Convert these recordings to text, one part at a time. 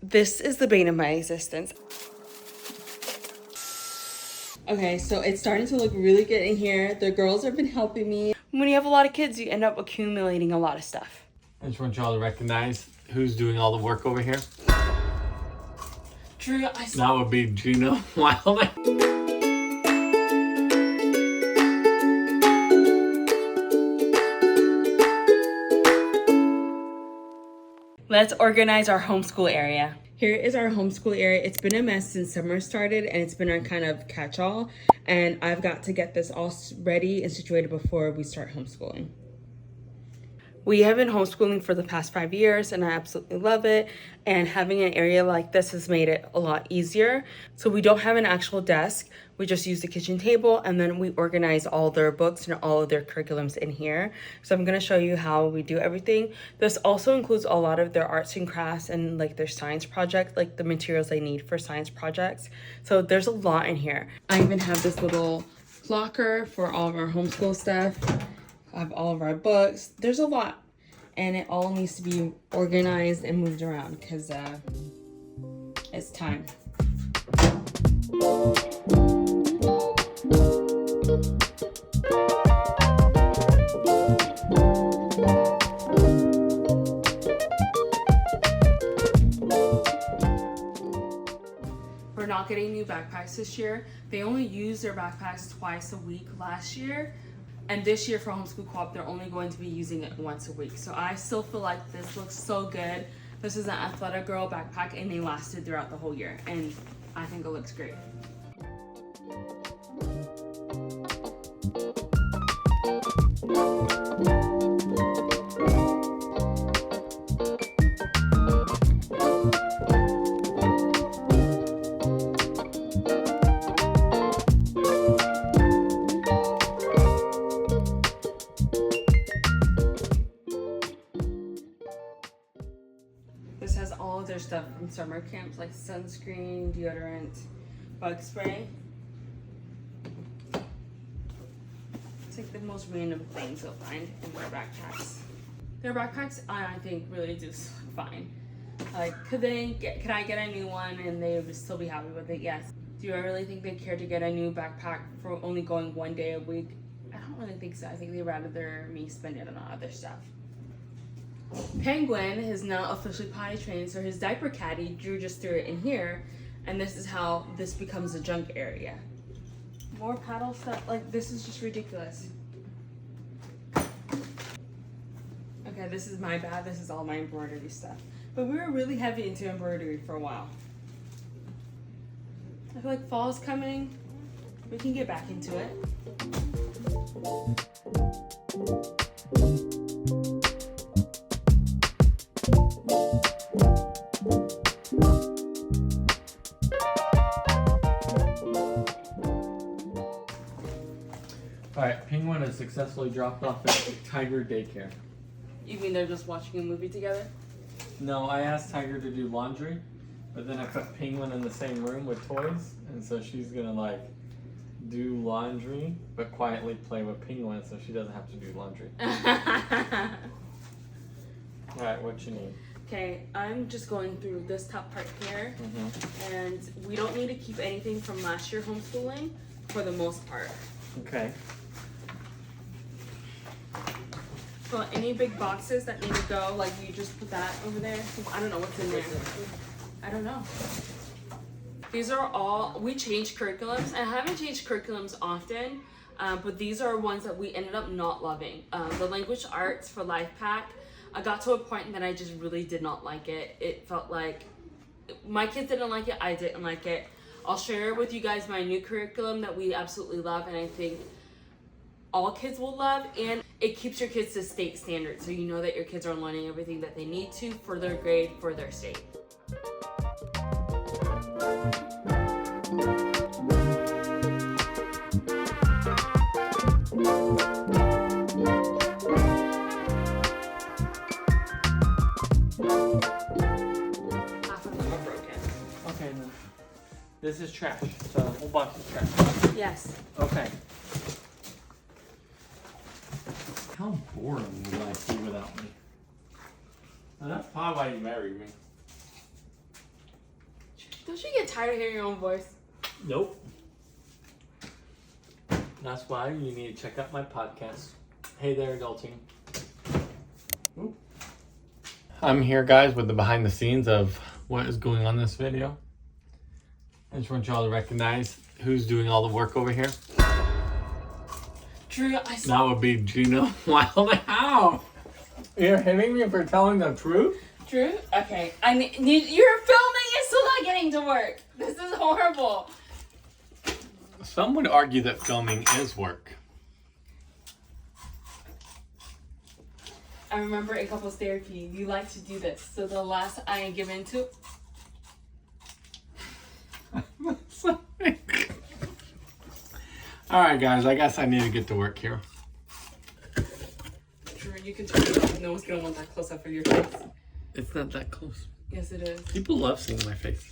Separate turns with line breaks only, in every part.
This is the bane of my existence. Okay, so it's starting to look really good in here. The girls have been helping me. When you have a lot of kids, you end up accumulating a lot of stuff.
I just want y'all to recognize who's doing all the work over here.
Drue, I saw.
That would be Jeena Wilder.
Let's organize our homeschool area. Here is our homeschool area. It's been a mess since summer started, and it's been our kind of catch-all. And I've got to get this all ready and situated before we start homeschooling. We have been homeschooling for the past 5 years, and I absolutely love it. And having an area like this has made it a lot easier. So we don't have an actual desk. We just use the kitchen table, and then we organize all their books and all of their curriculums in here. So I'm gonna show you how we do everything. This also includes a lot of their arts and crafts and like their science projects, like the materials they need for science projects. So there's a lot in here. I even have this little locker for all of our homeschool stuff. I have all of our books. There's a lot, and it all needs to be organized and moved around because it's time. We're not getting new backpacks this year. They only used their backpacks twice a week last year. And this year for Homeschool Co-op, they're only going to be using it once a week. So I still feel like this looks so good. This is an Athletic Girl backpack, and they lasted throughout the whole year. And I think it looks great. This has all of their stuff from summer camps, like sunscreen, deodorant, bug spray. It's like the most random things you'll find in their backpacks. Their backpacks, I think, really do look fine. Like, could I get a new one and they would still be happy with it? Yes. Do I really think they care to get a new backpack for only going 1 day a week? I don't really think so. I think they'd rather me spend it on other stuff. Penguin is now officially potty trained, so his diaper caddy, Drue just threw it in here, and this is how this becomes a junk area. More paddle stuff, like this is just ridiculous. Okay, this is my bad, this is all my embroidery stuff. But we were really heavy into embroidery for a while. I feel like fall's coming, we can get back into it.
Alright, Penguin has successfully dropped off at Tiger Daycare.
You mean they're just watching a movie together?
No, I asked Tiger to do laundry, but then I put Penguin in the same room with toys, and so she's gonna like do laundry, but quietly play with Penguin so she doesn't have to do laundry. Alright, what you need?
Okay, I'm just going through this top part here, and we don't need to keep anything from last year homeschooling for the most part.
Okay.
So any big boxes that need to go, like you just put that over there. I don't know what's in there. I don't know. These are all, we changed curriculums. I haven't changed curriculums often, but these are ones that we ended up not loving. The language arts for Life Pack, I got to a point that I just really did not like it. It felt like my kids didn't like it, I didn't like it. I'll share with you guys my new curriculum that we absolutely love, and I think all kids will love, and it keeps your kids to state standards, so you know that your kids are learning everything that they need to for their grade, for their state. Half of them are broken.
Okay, then. This is trash, so the whole box is trash.
Yes.
Okay. How boring would life be without me? And that's probably why you married me.
Don't you get tired of hearing your own voice?
Nope. That's why you need to check out my podcast. Hey there, adulting. Ooh. I'm here, guys, with the behind the scenes of what is going on in this video. I just want y'all to recognize who's doing all the work over here.
Drue, I saw.
That would be Jeena. Wow, how? You're hitting me for telling the truth?
Drue, okay. I need you're filming and still not getting to work. This is horrible.
Some would argue that filming is work.
I remember in couples therapy, you like to do this. So the last I give into.
Alright, guys, I guess I need to get to work here.
Drue, you can turn it off. No one's gonna want that close up of your face.
It's not that close.
Yes, it is.
People love seeing my face.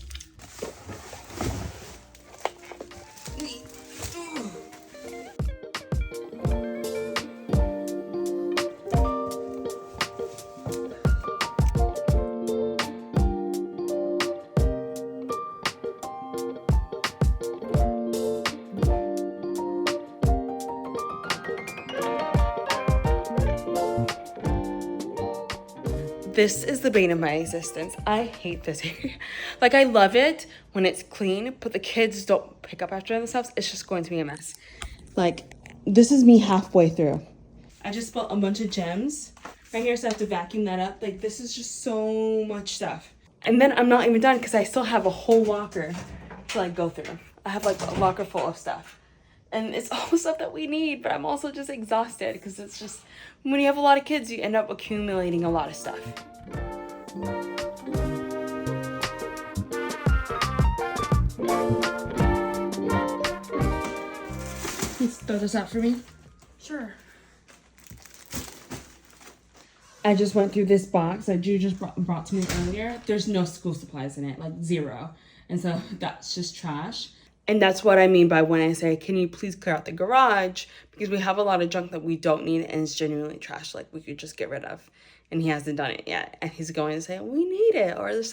This is the bane of my existence. I hate this area. Like, I love it when it's clean, but the kids don't pick up after themselves. It's just going to be a mess. Like, this is me halfway through. I just spilled a bunch of gems right here, so I have to vacuum that up. Like, this is just so much stuff. And then I'm not even done because I still have a whole locker to, like, go through. I have, like, a locker full of stuff. And it's all stuff that we need, but I'm also just exhausted because it's just, when you have a lot of kids, you end up accumulating a lot of stuff. Please throw this out for me. Sure. I just went through this box that Drew just brought to me earlier. There's no school supplies in it, like 0. And so that's just trash. And that's what I mean by when I say, can you please clear out the garage? Because we have a lot of junk that we don't need and it's genuinely trash, like we could just get rid of. And he hasn't done it yet. And he's going to say, we need it. Or there's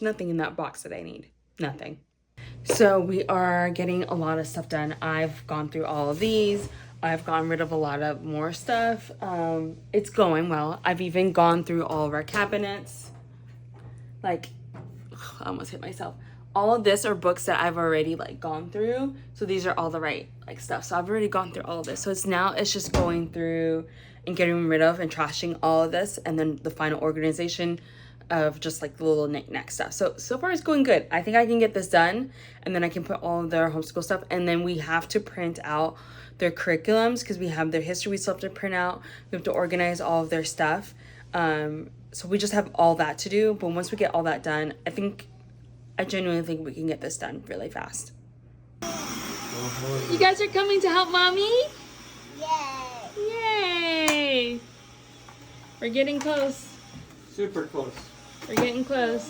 nothing in that box that I need. Nothing. So we are getting a lot of stuff done. I've gone through all of these. I've gotten rid of a lot of more stuff. It's going well. I've even gone through all of our cabinets. Like, I almost hit myself. All of this are books that I've already like gone through. So these are all the right like stuff. So I've already gone through all of this. So it's just going through and getting rid of and trashing all of this. And then the final organization of just like the little knick-knack stuff. So far it's going good. I think I can get this done and then I can put all of their homeschool stuff. And then we have to print out their curriculums because we have their history we still have to print out. We have to organize all of their stuff. So we just have all that to do. But once we get all that done, I genuinely think we can get this done really fast. You guys are coming to help mommy?
Yay!
Yay! We're getting close.
Super close.
We're getting close.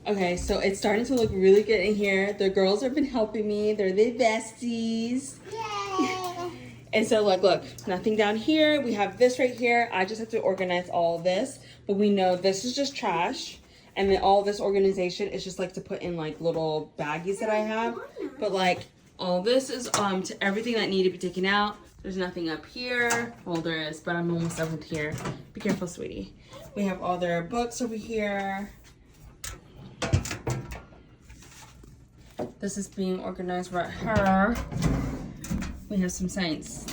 Okay, so it's starting to look really good in here. The girls have been helping me. They're the besties.
Yay!
And so look, nothing down here. We have this right here. I just have to organize all of this. But we know this is just trash. And then all this organization is just like to put in like little baggies that I have. But like all this is to everything that needed to be taken out. There's nothing up here. Well, there is, but I'm almost done with here. Be careful, sweetie. We have all their books over here. This is being organized right here. We have some science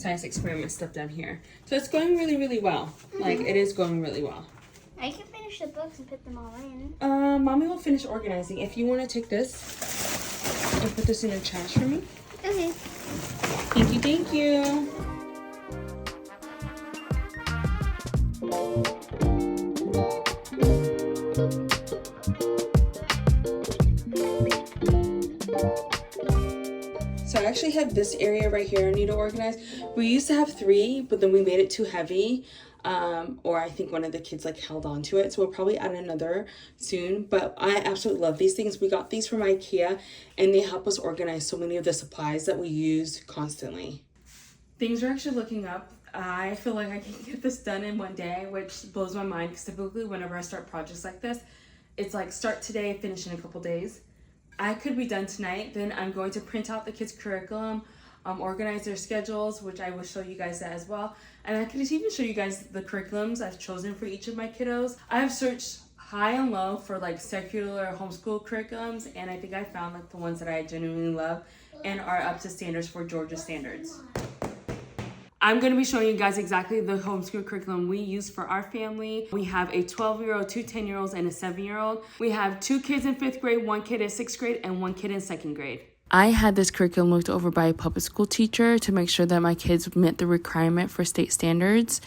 experiment stuff down here. So it's going really, really well. Like it is going really well.
I can finish the books and put them all in.
Mommy will finish organizing. If you want to take this and put this in the trash for me.
Okay.
Thank you, thank you. So I actually have this area right here I need to organize. We used to have 3, but then we made it too heavy. Or I think one of the kids like held on to it. So we'll probably add another soon. But I absolutely love these things. We got these from IKEA and they help us organize so many of the supplies that we use constantly. Things are actually looking up. I feel like I can get this done in one day, which blows my mind because typically whenever I start projects like this, It's like start today, finish in a couple days. I could be done tonight. Then I'm going to print out the kids' curriculum, organize their schedules, which I will show you guys that as well. And I could even show you guys the curriculums I've chosen for each of my kiddos. I have searched high and low for like secular homeschool curriculums, and I think I found like the ones that I genuinely love and are up to standards for Georgia standards. I'm going to be showing you guys exactly the homeschool curriculum we use for our family. We have a 12-year-old, 2 10-year-olds, and a 7-year-old. We have 2 kids in 5th grade, 1 kid in 6th grade, and 1 kid in 2nd grade. I had this curriculum looked over by a public school teacher to make sure that my kids met the requirement for state standards.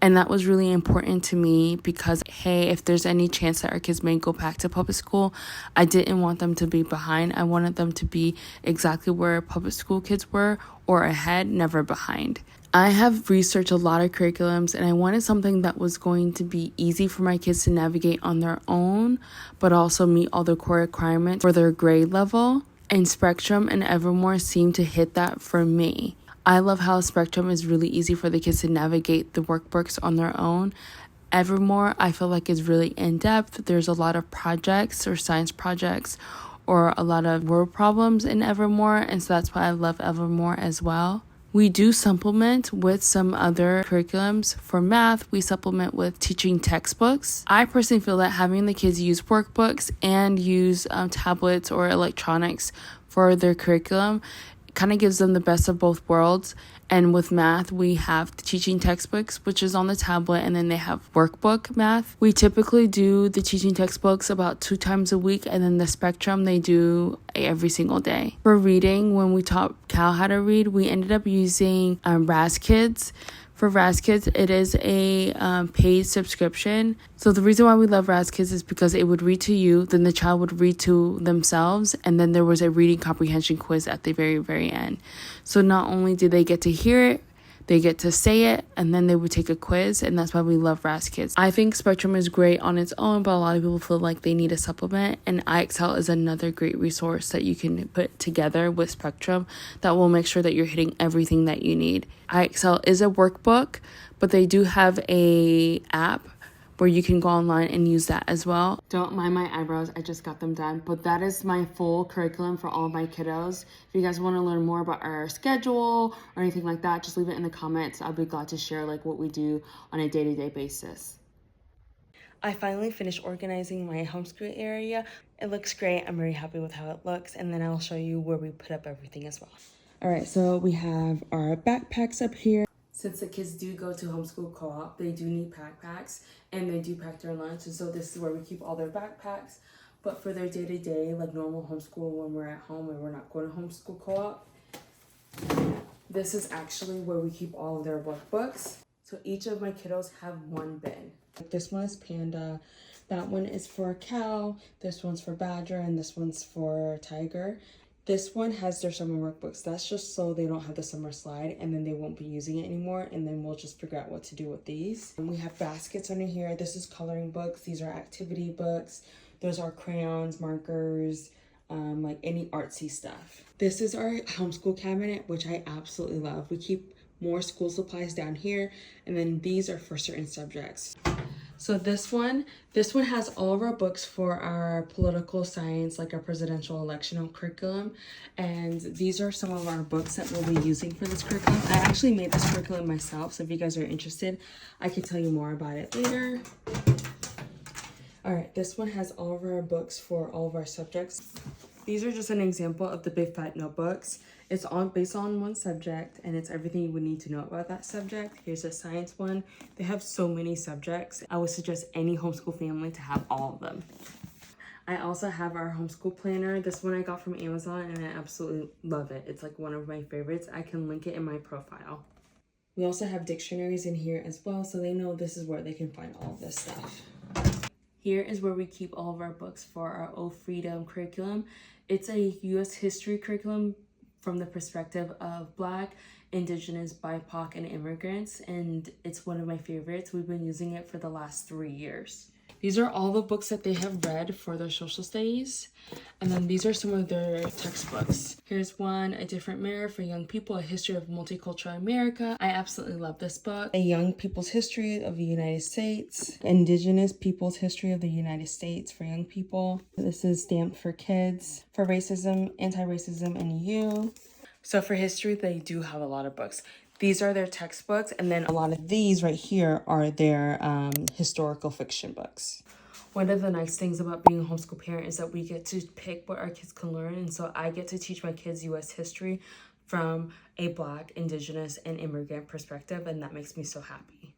And that was really important to me because, hey, if there's any chance that our kids may go back to public school, I didn't want them to be behind. I wanted them to be exactly where public school kids were, or ahead, never behind. I have researched a lot of curriculums, and I wanted something that was going to be easy for my kids to navigate on their own, but also meet all the core requirements for their grade level. And Spectrum and Evermore seem to hit that for me. I love how Spectrum is really easy for the kids to navigate the workbooks on their own. Evermore, I feel like is really in-depth. There's a lot of projects or science projects or a lot of word problems in Evermore, and so that's why I love Evermore as well. We do supplement with some other curriculums. For math, we supplement with teaching textbooks. I personally feel that having the kids use workbooks and use tablets or electronics for their curriculum kind of gives them the best of both worlds. And with math, we have the teaching textbooks, which is on the tablet, and then they have workbook math. We typically do the teaching textbooks about 2 times a week, and then the Spectrum they do every single day. For reading, when we taught Cal how to read, we ended up using Raz Kids. For Raz Kids, it is a paid subscription. So the reason why we love Raz Kids is because it would read to you, then the child would read to themselves, and then there was a reading comprehension quiz at the very, very end. So not only did they get to hear it, they get to say it, and then they would take a quiz, and that's why we love Raz Kids. I think Spectrum is great on its own, but a lot of people feel like they need a supplement, and iExcel is another great resource that you can put together with Spectrum that will make sure that you're hitting everything that you need. iExcel is a workbook, but they do have a app where you can go online and use that as well. Don't mind my eyebrows, I just got them done. But that is my full curriculum for all of my kiddos. If you guys want to learn more about our schedule or anything like that, just leave it in the comments. I'll be glad to share like what we do on a day-to-day basis. I finally finished organizing my homeschool area. It looks great. I'm very happy with how it looks. And then I'll show you where we put up everything as well. All right, so we have our backpacks up here. Since the kids do go to homeschool co-op, they do need backpacks and they do pack their lunch. And so this is where we keep all their backpacks. But for their day-to-day, like normal homeschool when we're at home and we're not going to homeschool co-op, this is actually where we keep all of their workbooks. So each of my kiddos have one bin. This one is Panda, that one is for Cow, this one's for Badger, and this one's for Tiger. This one has their summer workbooks. That's just so they don't have the summer slide and then they won't be using it anymore, and then we'll just figure out what to do with these. And we have baskets under here. This is coloring books. These are activity books. Those are crayons, markers, like any artsy stuff. This is our homeschool cabinet, which I absolutely love. We keep more school supplies down here, and then these are for certain subjects. So this one has all of our books for our political science, like our presidential election curriculum. And these are some of our books that we'll be using for this curriculum. I actually made this curriculum myself, so if you guys are interested, I can tell you more about it later. All right, this one has all of our books for all of our subjects. These are just an example of the big fat notebooks. It's all based on one subject, and it's everything you would need to know about that subject. Here's a science one. They have so many subjects. I would suggest any homeschool family to have all of them. I also have our homeschool planner. This one I got from Amazon, and I absolutely love it. It's like one of my favorites. I can link it in my profile. We also have dictionaries in here as well, so they know this is where they can find all of this stuff. Here is where we keep all of our books for our O Freedom curriculum. It's a U.S. history curriculum from the perspective of Black, Indigenous, BIPOC, and immigrants, and it's one of my favorites. We've been using it for the last 3 years. These are all the books that they have read for their social studies. And then these are some of their textbooks. Here's one, A Different Mirror for Young People, A History of Multicultural America. I absolutely love this book. A Young People's History of the United States. Indigenous People's History of the United States for young people. This is Stamped for Kids. For Racism, Anti-Racism, and You. So for history, they do have a lot of books. These are their textbooks, and then a lot of these right here are their historical fiction books. One of the nice things about being a homeschool parent is that we get to pick what our kids can learn, and so I get to teach my kids U.S. history from a Black, Indigenous, and immigrant perspective, and that makes me so happy.